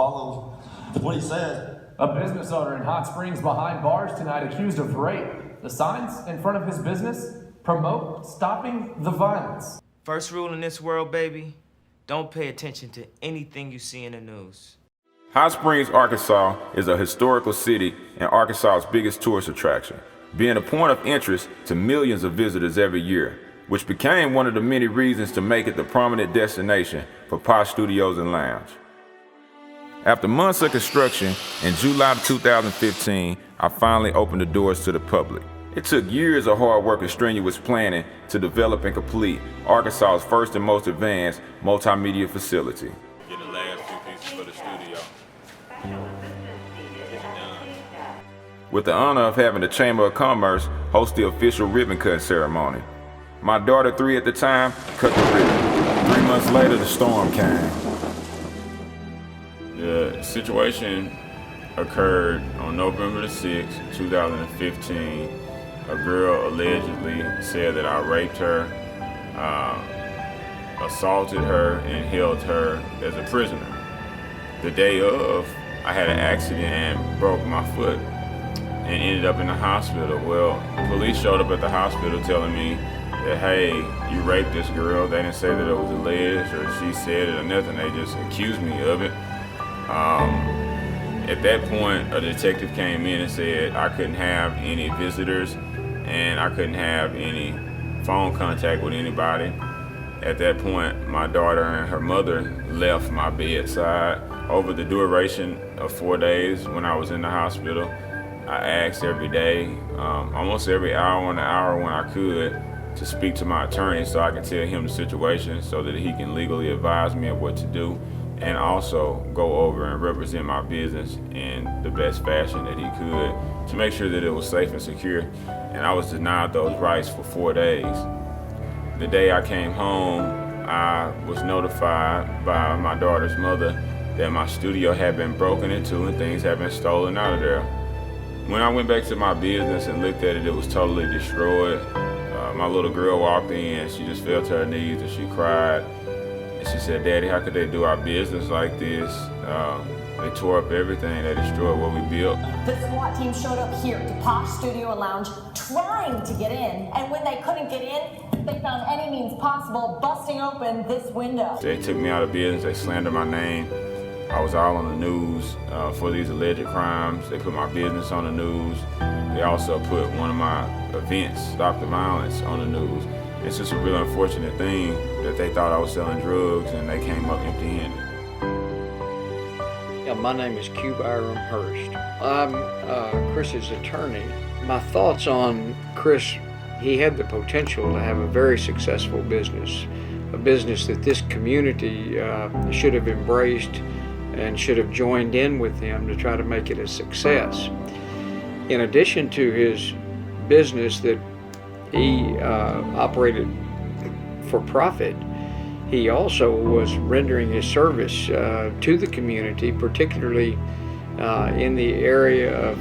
follow what he said. A business owner in Hot Springs behind bars tonight accused of rape. The signs in front of his business promote stopping the violence. First rule in this world, baby, don't pay attention to anything you see in the news. Hot Springs, Arkansas is a historical city and Arkansas's biggest tourist attraction, being a point of interest to millions of visitors every year, which became one of the many reasons to make it the prominent destination for Posh Studios and Lounge. After months of construction, in July of 2015, I finally opened the doors to the public. It took years of hard work and strenuous planning to develop and complete Arkansas's first and most advanced multimedia facility. Get the last few pieces for the studio. With the honor of having the Chamber of Commerce host the official ribbon cutting ceremony. My daughter, 3 at the time, cut the ribbon. 3 months later, the storm came. The situation occurred on November the 6th, 2015. A girl allegedly said that I raped her, assaulted her, and held her as a prisoner. The day of, I had an accident and broke my foot and ended up in the hospital. Well, police showed up at the hospital telling me that, hey, you raped this girl. They didn't say that it was alleged or she said it or nothing. They just accused me of it. At that point, a detective came in and said I couldn't have any visitors and I couldn't have any phone contact with anybody. At that point, my daughter and her mother left my bedside. Over the duration of 4 days when I was in the hospital, I asked every day, almost every hour on the hour when I could, to speak to my attorney so I can tell him the situation so that he can legally advise me of what to do and also go over and represent my business in the best fashion that he could to make sure that it was safe and secure. And I was denied those rights for 4 days. The day I came home, I was notified by my daughter's mother that my studio had been broken into and things had been stolen out of there. When I went back to my business and looked at it, it was totally destroyed. My little girl walked in, she just fell to her knees and she cried. And she said, Daddy, how could they do our business like this? They tore up everything, they destroyed what we built. The SWAT team showed up here to Posh Studio and Lounge trying to get in, and when they couldn't get in, they found any means possible busting open this window. They took me out of business, they slandered my name. I was all on the news for these alleged crimes. They put my business on the news. They also put one of my events, Stop the Violence, on the news. It's just a real unfortunate thing that they thought I was selling drugs and they came up empty-handed. Yeah, my name is Q. Byram Hurst. I'm Chris's attorney. My thoughts on Chris, he had the potential to have a very successful business, a business that this community should have embraced and should have joined in with him to try to make it a success. In addition to his business that he operated for profit, he also was rendering his service to the community, particularly in the area of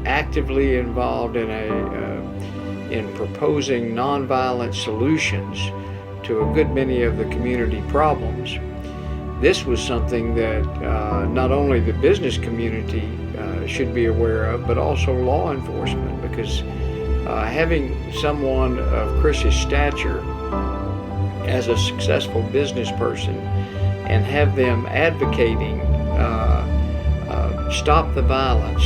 actively involved in proposing nonviolent solutions to a good many of the community problems. This was something that not only the business community should be aware of, but also law enforcement, because having someone of Chris's stature as a successful business person and have them advocating Stop the Violence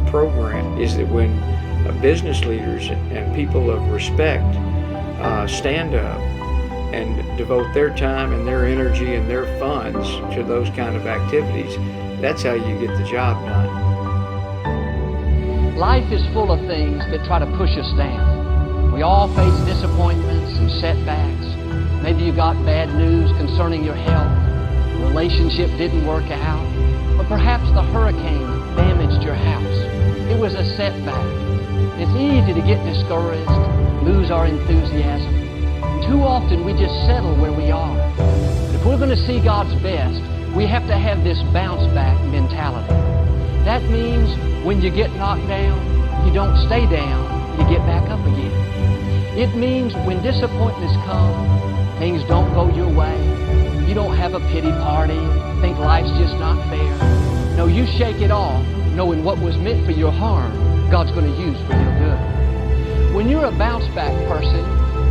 program is that when business leaders and people of respect stand up and devote their time and their energy and their funds to those kind of activities, that's how you get the job done. Life is full of things that try to push us down. We all face disappointments and setbacks. Maybe you got bad news concerning your health, a relationship didn't work out, or perhaps the hurricane damaged your house. It was a setback. It's easy to get discouraged, lose our enthusiasm. Too often we just settle where we are. But if we're going to see God's best, we have to have this bounce back mentality. That means when you get knocked down, you don't stay down, you get back up again. It means when disappointments come, things don't go your way, you don't have a pity party, think life's you shake it off, knowing what was meant for your harm, God's going to use for your good. When you're a bounce-back person,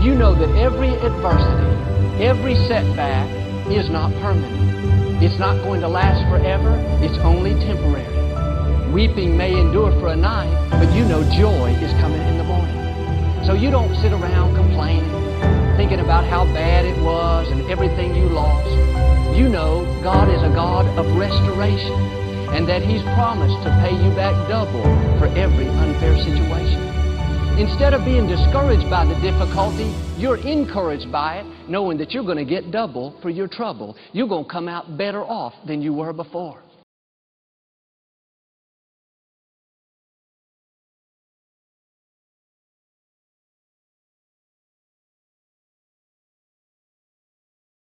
you know that every adversity, every setback is not permanent. It's not going to last forever. It's only temporary. Weeping may endure for a night, but you know joy is coming in the morning. So you don't sit around complaining, thinking about how bad it was and everything you lost. You know God is a God of restoration and that He's promised to pay you back double for every unfair situation. Instead of being discouraged by the difficulty, you're encouraged by it, knowing that you're going to get double for your trouble. You're going to come out better off than you were before.